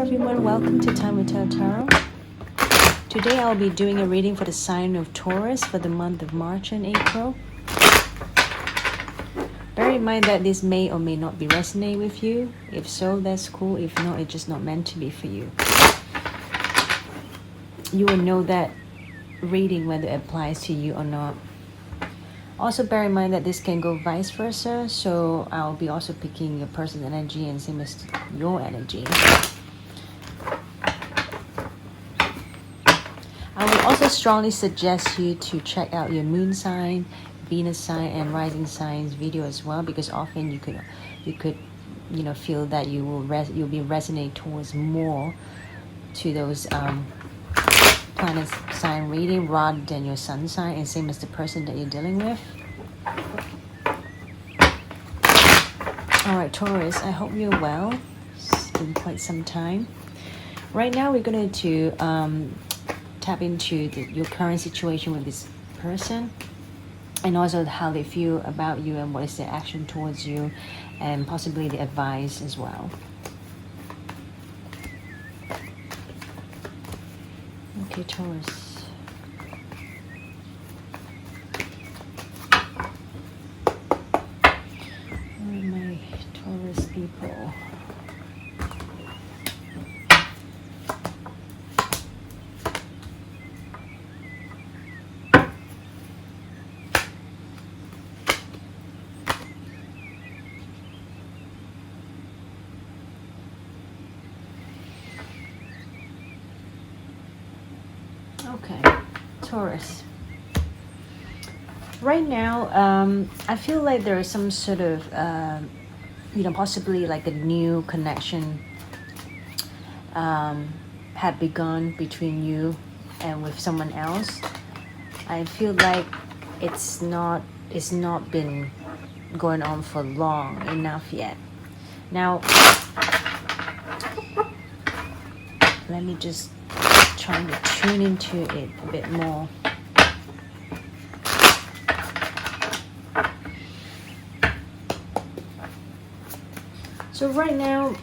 everyone, welcome to Time with Tarot. Today I'll be doing a reading for the sign of Taurus for the month of March and April. Bear in mind that this may or may not be resonate with you. If so, that's cool. If not, it's just not meant to be for you. You will know that reading whether it applies to you or not. Also bear in mind that this can go vice versa, so I'll be also picking your person's energy and same as your energy. I would also strongly suggest you to check out your moon sign, Venus sign, and rising signs video as well, because often you could feel that you'll be resonate towards more to those planet sign reading rather than your sun sign, and same as the person that you're dealing with. Alright, Taurus, I hope you're well. It's been quite some time. Right now we're going to tap into your current situation with this person, and also how they feel about you and what is their action towards you, and possibly the advice as well. Okay, Taurus. Where are my Taurus people? Okay, Taurus. Right now, I feel like there is some sort of, possibly like a new connection had begun between you and with someone else. I feel like it's not been going on for long enough yet. Now, let me just trying to tune into it a bit more. So right now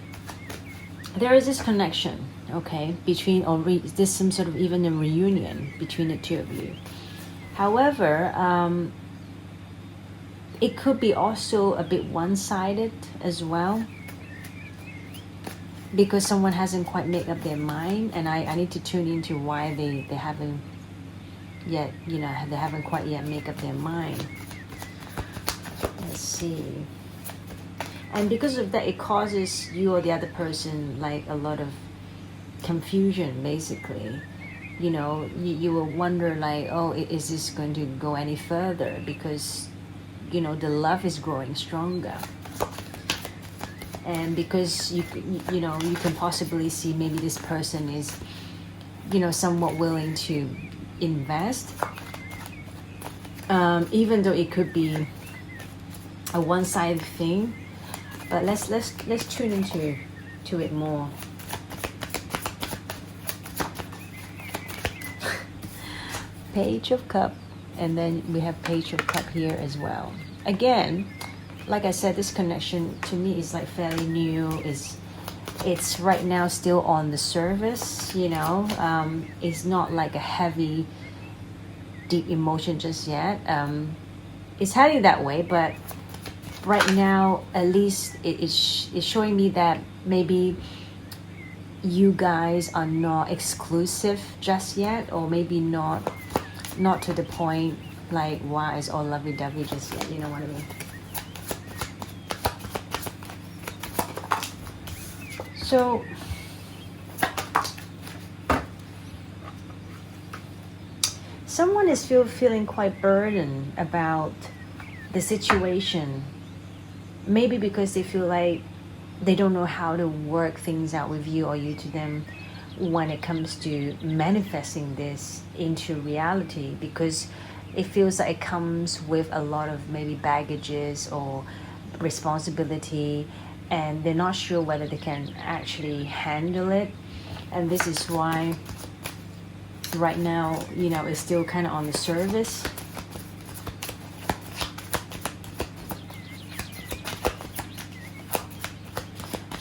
there is this connection, okay, between, or is this some sort of even a reunion between the two of you. However, it could be also a bit one-sided as well, because someone hasn't quite made up their mind, and I need to tune into why they haven't yet, they haven't quite yet made up their mind. Let's see. And because of that, it causes you or the other person like a lot of confusion, basically. You will wonder like, oh, is this going to go any further? Because, the love is growing stronger. And because you can possibly see maybe this person is, somewhat willing to invest, even though it could be a one-sided thing. But let's tune into it more. Page of Cup, and then we have Page of Cup here as well. Again, like I said, this connection to me is like fairly new. It's right now still on the surface, it's not like a heavy, deep emotion just yet. It's heading that way, but right now, at least it's showing me that maybe you guys are not exclusive just yet, or maybe not to the point like wow, it's all lovey-dovey just yet. You know what I mean? So someone is feeling quite burdened about the situation, maybe because they feel like they don't know how to work things out with you or you to them when it comes to manifesting this into reality, because it feels like it comes with a lot of maybe baggages or responsibility, and they're not sure whether they can actually handle it. And this is why right now, it's still kind of on the surface.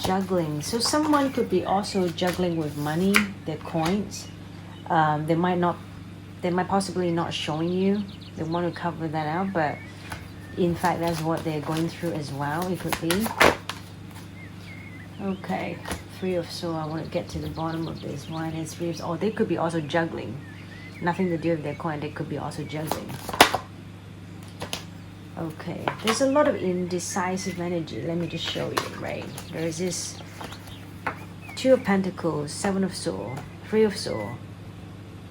juggling. So someone could be also juggling with money, their coins. They might possibly not showing you. They want to cover that out, but in fact, that's what they're going through as well. It could be. Okay, Three of Swords. I want to get to the bottom of this. Why there's Three of Swords? Oh, they could be also juggling. Nothing to do with their coin. They could be also juggling. Okay, there's a lot of indecisive energy. Let me just show you, right? There's this Two of Pentacles, Seven of Swords, Three of Swords,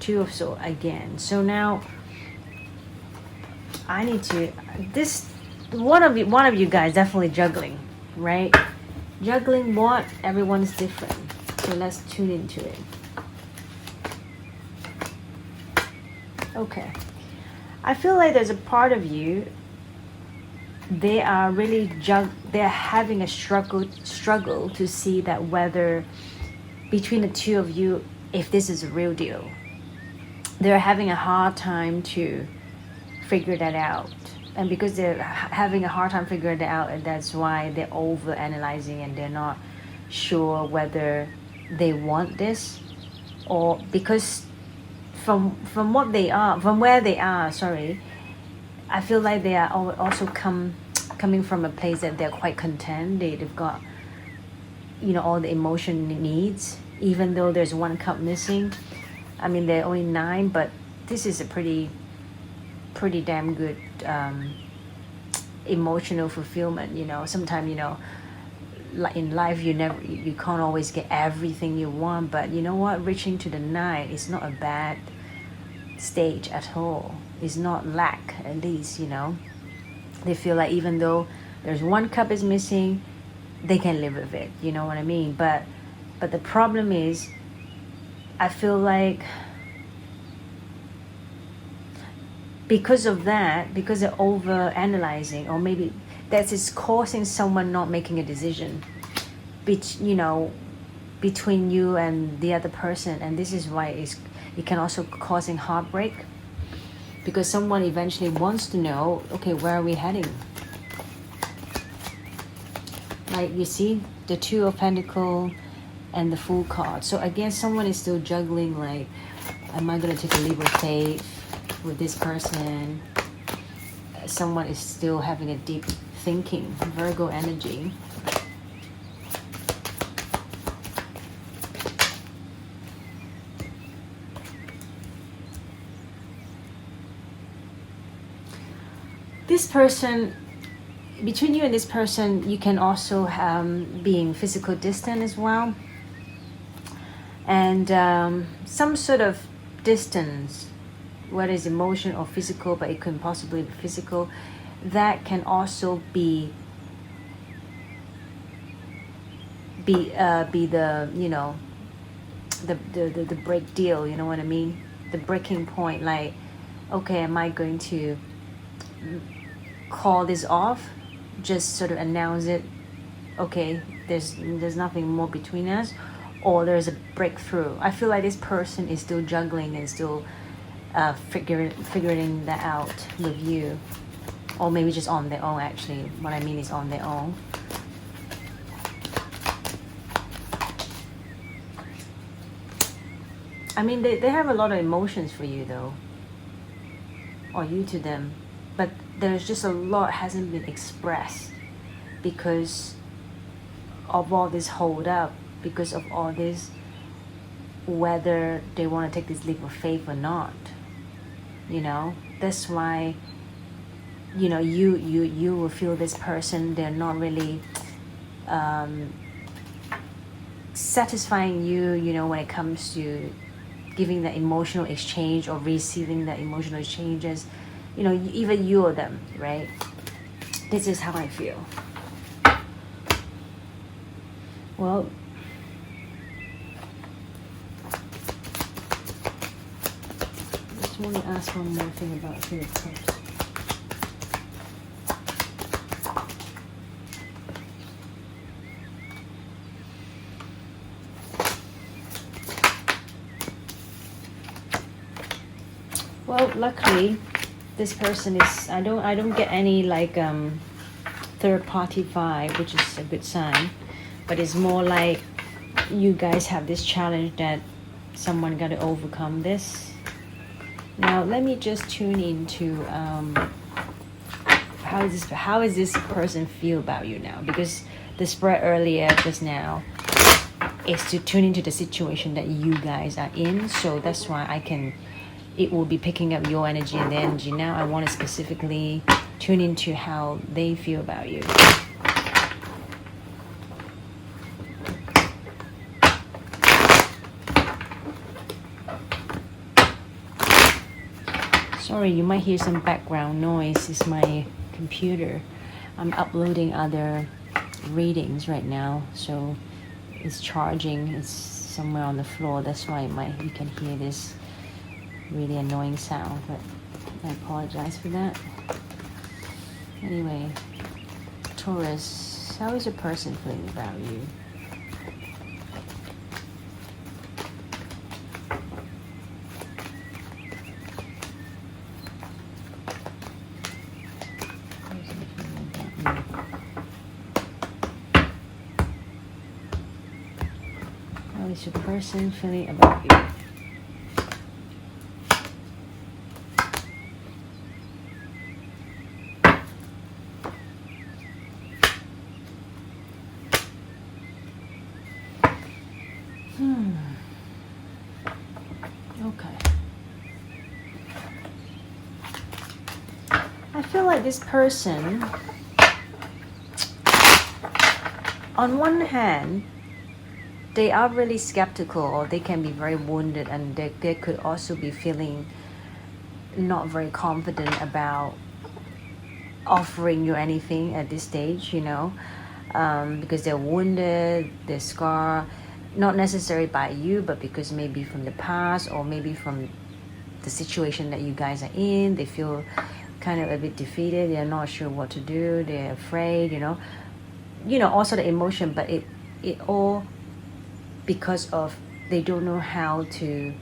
Two of Swords again. So now I need to, one of you guys definitely juggling, right? Juggling what? Everyone's different. So let's tune into it. Okay. I feel like there's a part of you, they are really they're having a struggle to see that whether between the two of you, if this is a real deal. They're having a hard time to figure that out. And because they're having a hard time figuring it out, and that's why they're over analyzing and they're not sure whether they want this, or because from where they are, I feel like they are also coming from a place that they're quite content. They've got, all the emotion needs, even though there's one cup missing. I mean, they're only 9, but this is a pretty damn good emotional fulfillment. Sometimes, like in life, you can't always get everything you want, but you know what, reaching to the 9 is not a bad stage at all. It's not lack, at least. They feel like even though there's one cup is missing, they can live with it. You know what I mean? But the problem is, I feel like because of that, because they're over analyzing, or maybe that is causing someone not making a decision between you and the other person. And this is why it can also causing heartbreak, because someone eventually wants to know, okay, where are we heading? Like you see the Two of Pentacles and the Fool card. So again, someone is still juggling, like, am I going to take a leap of faith with this person? Someone is still having a deep thinking, Virgo energy. This person, between you and this person, you can also be in physical distance as well. And some sort of distance, whether it's emotional or physical, but it can possibly be physical, that can also be the the break deal. You know what I mean? The breaking point. Like, okay, am I going to call this off? Just sort of announce it. Okay, there's nothing more between us, or there's a breakthrough. I feel like this person is still juggling and still figuring that out with you, or maybe just on their own. Actually, what I mean is on their own. I mean, they have a lot of emotions for you though, or you to them, but there's just a lot hasn't been expressed because of all this hold up, because of all this, whether they want to take this leap of faith or not. That's why you will feel this person, they're not really satisfying you, when it comes to giving the emotional exchange or receiving the emotional exchanges, even you or them, right? This is how I feel. Well, I just want to ask one more thing about Three of Cups. Well, luckily, this person is, I don't get any like third party vibe, which is a good sign. but it's more like you guys have this challenge that someone got to overcome this. Now let me just tune into how is this person feel about you now, because the spread earlier just now is to tune into the situation that you guys are in. So that's why it will be picking up your energy and their energy. Now I want to specifically tune into how they feel about you. Sorry, you might hear some background noise. It's my computer. I'm uploading other readings right now, so it's charging. It's somewhere on the floor. That's why you can hear this really annoying sound, but I apologize for that. Anyway, Taurus, how is your person feeling about you? How is your person feeling about you? Okay. I feel like this person, on one hand, they are really skeptical, or they can be very wounded, and they could also be feeling not very confident about offering you anything at this stage, because they're wounded, they're scarred, not necessarily by you, but because maybe from the past, or maybe from the situation that you guys are in. They feel kind of a bit defeated. They're not sure what to do. They're afraid, also the emotion, but it all because of they don't know how to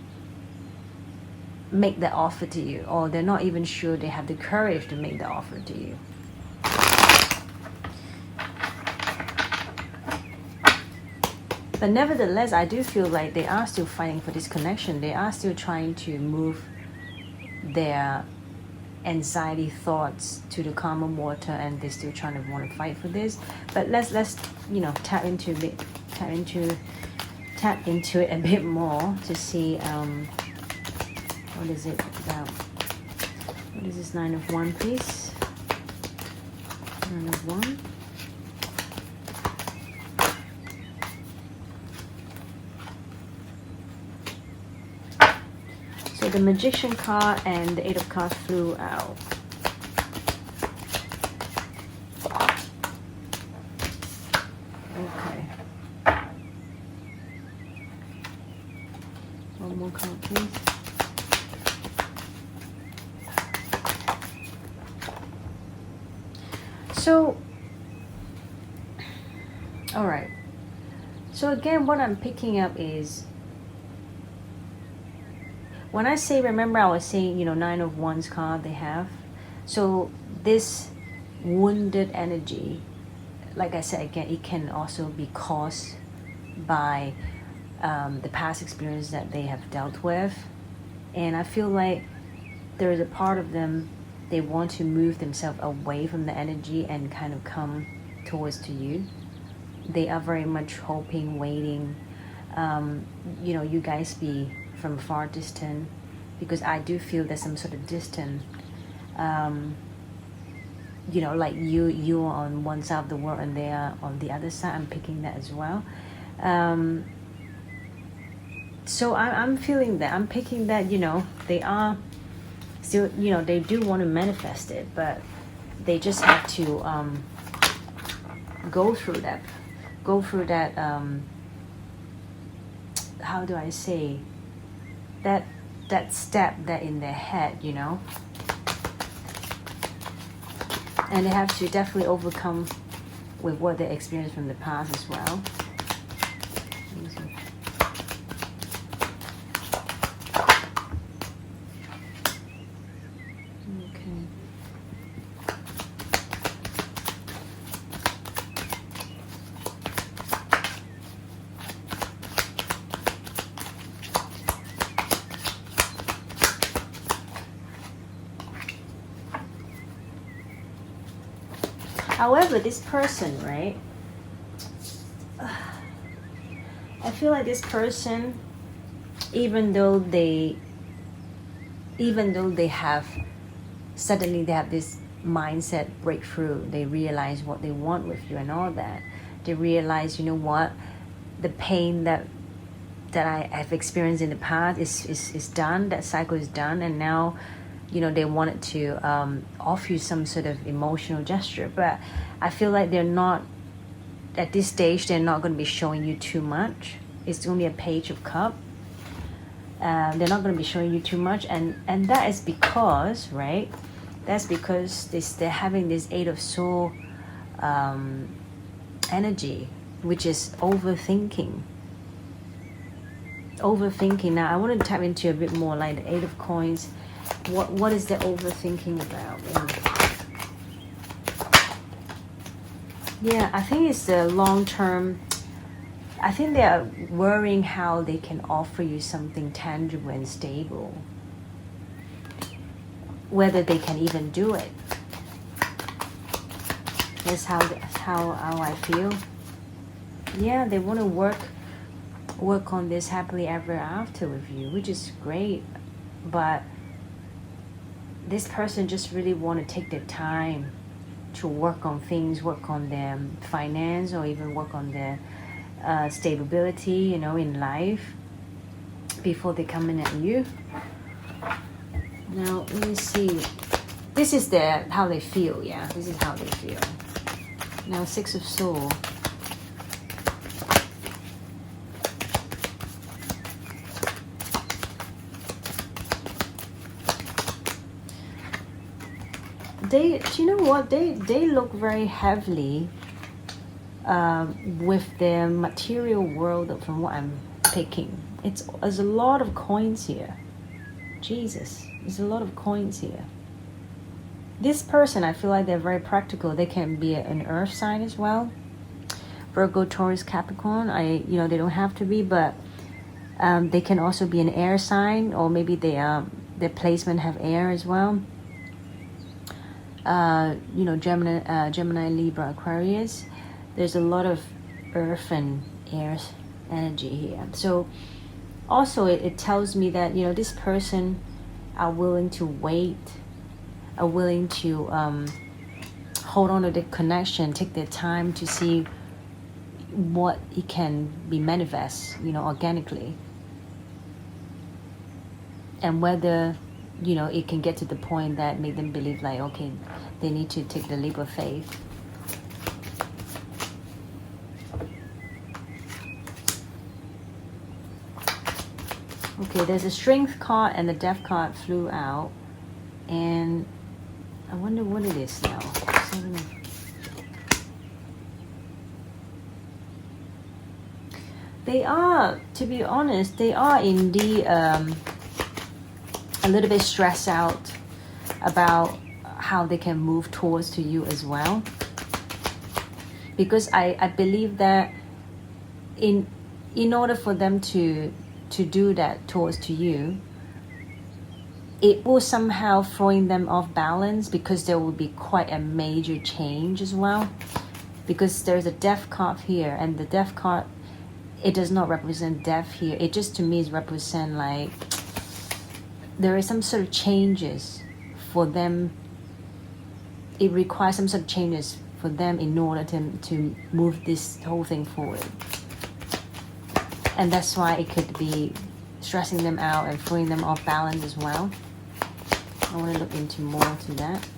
make the offer to you, or they're not even sure they have the courage to make the offer to you. But nevertheless, I do feel like they are still fighting for this connection. They are still trying to move their anxiety thoughts to the calmer water, and they're still trying to want to fight for this. But let's tap into it a bit more to see what is it about. What is this 9 of Wands, please? 9 of Wands. So the Magician card and the 8 of Cups flew out. Okay. One more card, please. So, all right. So again, what I'm picking up is, when I say, remember I was saying, 9 of Wands card they have. So this wounded energy, like I said again, it can also be caused by the past experience that they have dealt with. And I feel like there is a part of them, they want to move themselves away from the energy and kind of come towards to you. They are very much hoping, waiting, you guys be from a far distance, because I do feel there's some sort of distance, like you are on one side of the world and they are on the other side. I'm picking that as well. So I'm feeling that, I'm picking that, they are still, they do want to manifest it, but they just have to go through that how do I say, that step that in their head, and they have to definitely overcome with what they experienced from the past as well. Okay. However, this person, right? I feel like this person, even though they have suddenly they have this mindset breakthrough, they realize what they want with you and all that. They realize, you know what, the pain that I have experienced in the past is done. That cycle is done, and now, you know, they wanted to offer you some sort of emotional gesture. But I feel like they're not at this stage. They're not going to be showing you too much. It's only a page of cup. They're not going to be showing you too much, and that is because, right? That's because they're having this Eight of Swords energy, which is overthinking. Now I want to tap into a bit more, like the Eight of Coins. What is the overthinking about? Yeah, I think it's the long term. I think they are worrying how they can offer you something tangible and stable, whether they can even do it. That's how I feel. Yeah, they want to work on this happily ever after with you, which is great. But this person just really want to take their time to work on things, work on their finance, or even work on their stability, you know, in life before they come in at you. Now let me see. This is how they feel. Yeah, this is how they feel. Now Six of Swords. Do you know what? They look very heavily with their material world. From what I'm picking, there's a lot of coins here. Jesus, there's a lot of coins here. This person, I feel like they're very practical. They can be an earth sign as well. Virgo, Taurus, Capricorn. They don't have to be, but they can also be an air sign, or maybe their placement have air as well. Gemini, Libra, Aquarius. There's a lot of earth and air energy here. So also it tells me that, you know, this person are willing to wait, are willing to hold on to the connection, take their time to see what it can be manifest, you know, organically, and whether, you know, it can get to the point that make them believe like, okay, they need to take the leap of faith. Okay, there's a Strength card and the Death card flew out, and I wonder what it is now. They are, to be honest, they are indeed a little bit stressed out about how they can move towards to you as well, because I believe that in order for them to do that towards to you, it will somehow throwing them off balance, because there will be quite a major change as well, because there's a Death card here, and the Death card, it does not represent death here. It just, to me, is represent like there is some sort of changes for them. It requires some sort of changes for them in order to move this whole thing forward. And that's why it could be stressing them out and throwing them off balance as well. I want to look into more to that.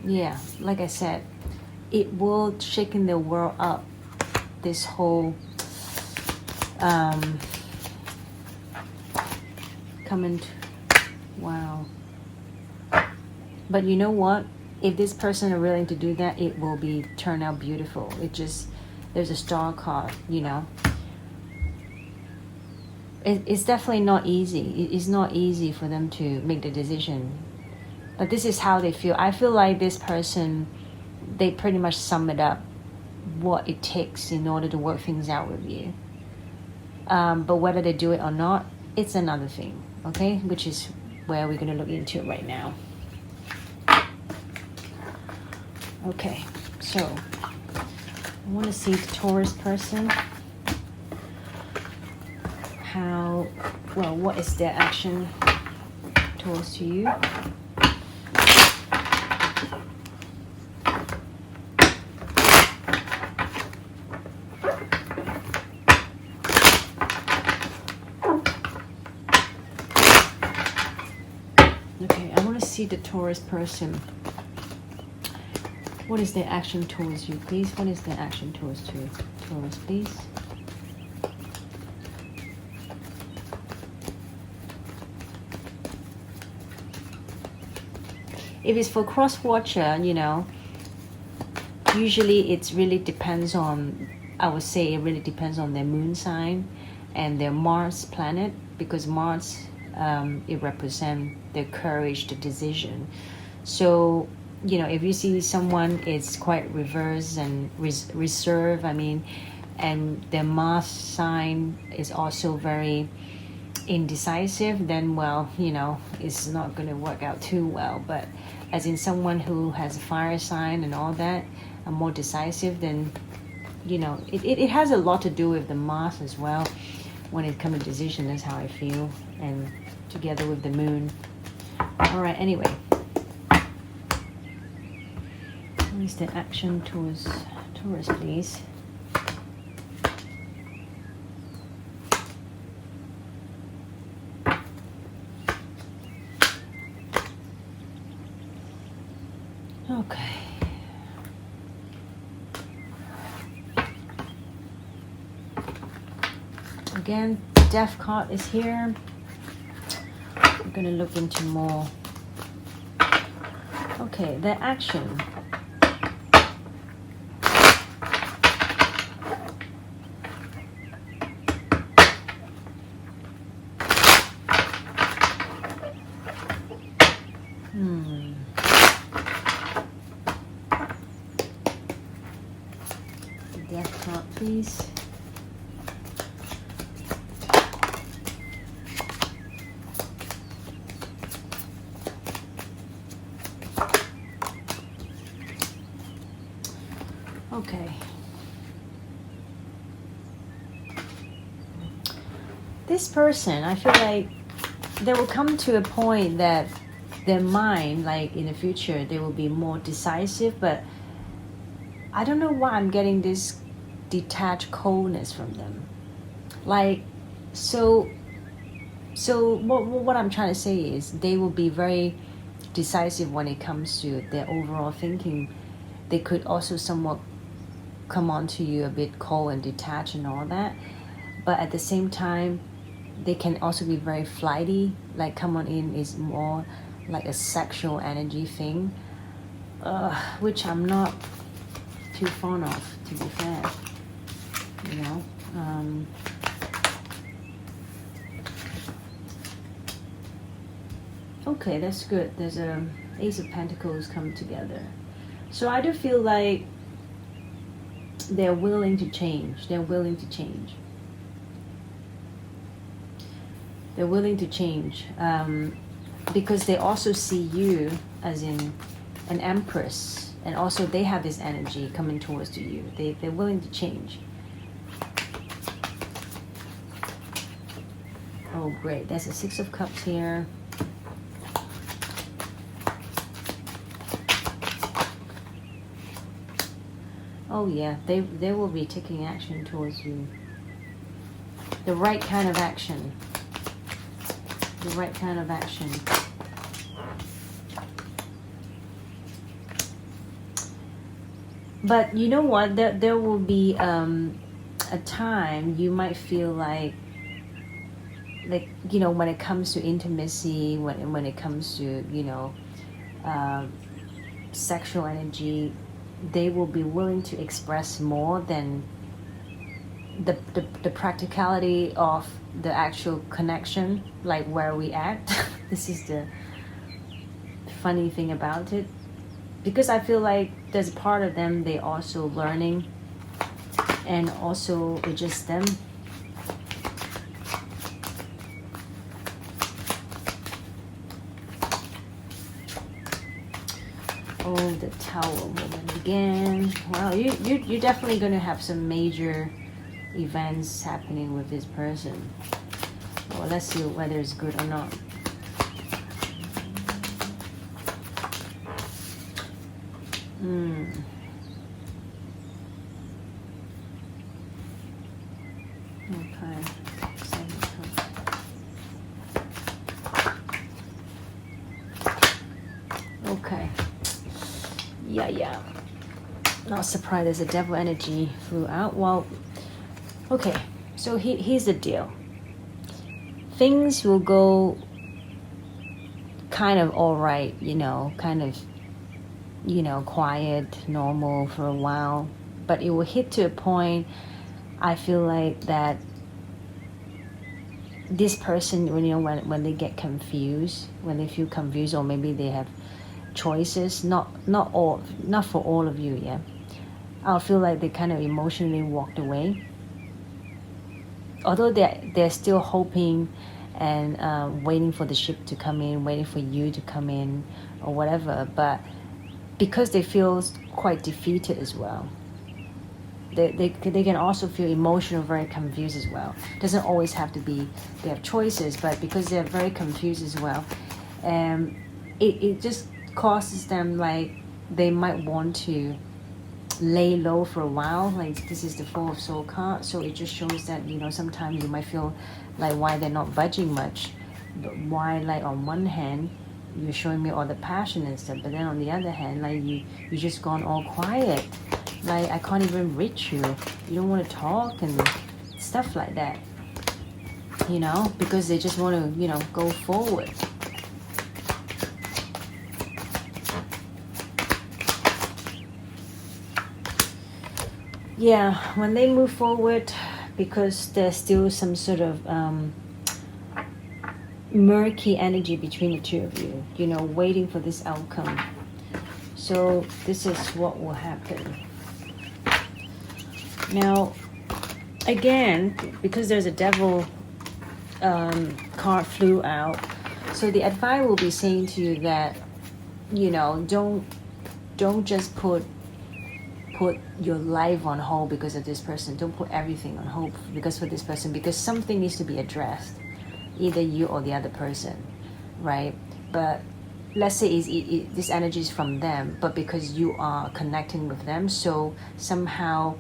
Yeah, like I said, it will shaking the world up. This whole coming to, wow. But you know what? If this person are willing to do that, it will be turn out beautiful. It just, there's a Star card, you know. It's definitely not easy. It's not easy for them to make the decision. But this is how they feel. I feel like this person, they pretty much sum it up what it takes in order to work things out with you. But whether they do it or not, it's another thing, okay, which is where we're going to look into right now. Okay, so I want to see the Taurus person. How, well, what is their action towards you? Okay, I want to see the Taurus person. What is their action towards you, please? What is their action towards you, Taurus, please? If it's for cross-watcher, you know, usually it really depends on, I would say it really depends on their moon sign and their Mars planet, because Mars, it represents their courage, the decision. So, you know, if you see someone is quite reserved and reserved, I mean, and their Mars sign is also very indecisive, then, well, you know, it's not going to work out too well. But as in someone who has a fire sign and all that, and more decisive, then, you know, it has a lot to do with the Mars as well when it comes to decision. That's how I feel, and together with the moon. All right, anyway, what is the action towards Taurus, please? Okay. Again, Death card is here. I'm gonna look into more. Okay, the action. Death card, please. Okay. This person, I feel like they will come to a point that their mind, like in the future, they will be more decisive, but I don't know why I'm getting this detached coldness from them. Like, so what I'm trying to say is they will be very decisive when it comes to their overall thinking. They could also somewhat come on to you a bit cold and detached and all that, but at the same time they can also be very flighty. Like come on in is more like a sexual energy thing, which I'm not too fond of, to be fair, you know. Okay, that's good. There's a Ace of Pentacles come together, so I do feel like they're willing to change. They're willing to change. They're willing to change, because they also see you as in an empress, and also they have this energy coming towards to you. They're willing to change. Oh, great. There's a Six of Cups here. Oh yeah, they will be taking action towards you. The right kind of action. The right kind of action. But you know what? There will be a time you might feel like you know, when it comes to intimacy, when it comes to, you know, sexual energy, they will be willing to express more than the practicality of the actual connection, like where we at. This is the funny thing about it, because I feel like there's a part of them they also learning, and also it's just them. the Tower woman again. Well, you're definitely going to have some major events happening with this person. Well, let's see whether it's good or not. Okay. Okay. Yeah. Not surprised there's a devil energy throughout. Well, okay. So here's the deal. Things will go kind of all right, kind of, quiet, normal for a while. But it will hit to a point, I feel like, that this person, when they get confused, when they feel confused, or maybe they have choices, not for all of you, yeah. I'll feel like they kind of emotionally walked away. Although they're still hoping and waiting for the ship to come in, waiting for you to come in or whatever, but because they feel quite defeated as well. They can also feel emotional, very confused as well. Doesn't always have to be they have choices, but because they're very confused as well, it just causes them, like, they might want to lay low for a while. Like, this is the Four of Soul card, so it just shows that sometimes you might feel like, why they're not budging much, but why, like, on one hand you're showing me all the passion and stuff, but then on the other hand, like, you just gone all quiet. Like, I can't even reach you. You don't want to talk and stuff like that. Because they just want to, go forward. Yeah, when they move forward, because there's still some sort of murky energy between the two of you, waiting for this outcome. So this is what will happen. Now, again, because there's a devil card flew out, so the advice will be saying to you that, don't just put your life on hold because of this person. Don't put everything on hold because for this person, because something needs to be addressed, either you or the other person, right? But let's say this energy is from them, but because you are connecting with them, so somehow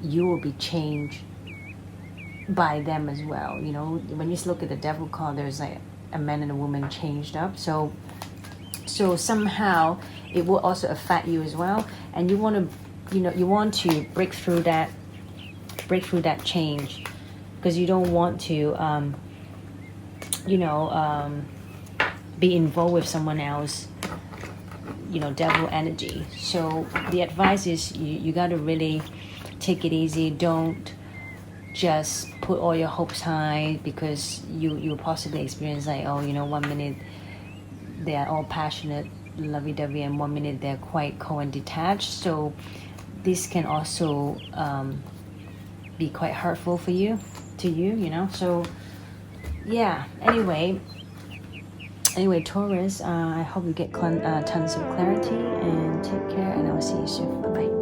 you will be changed by them as well. When you look at the devil card, there's like a man and a woman changed up, so somehow it will also affect you as well, and you want to break through that change, because you don't want to be involved with someone else, devil energy. So the advice is you got to really take it easy. Don't just put all your hopes high, because you possibly experience, like, 1 minute they are all passionate, lovey-dovey, and 1 minute they're quite cold and detached. So this can also be quite hurtful to you. So yeah, anyway, Taurus, I hope you get tons of clarity, and take care, and I will see you soon. Bye bye.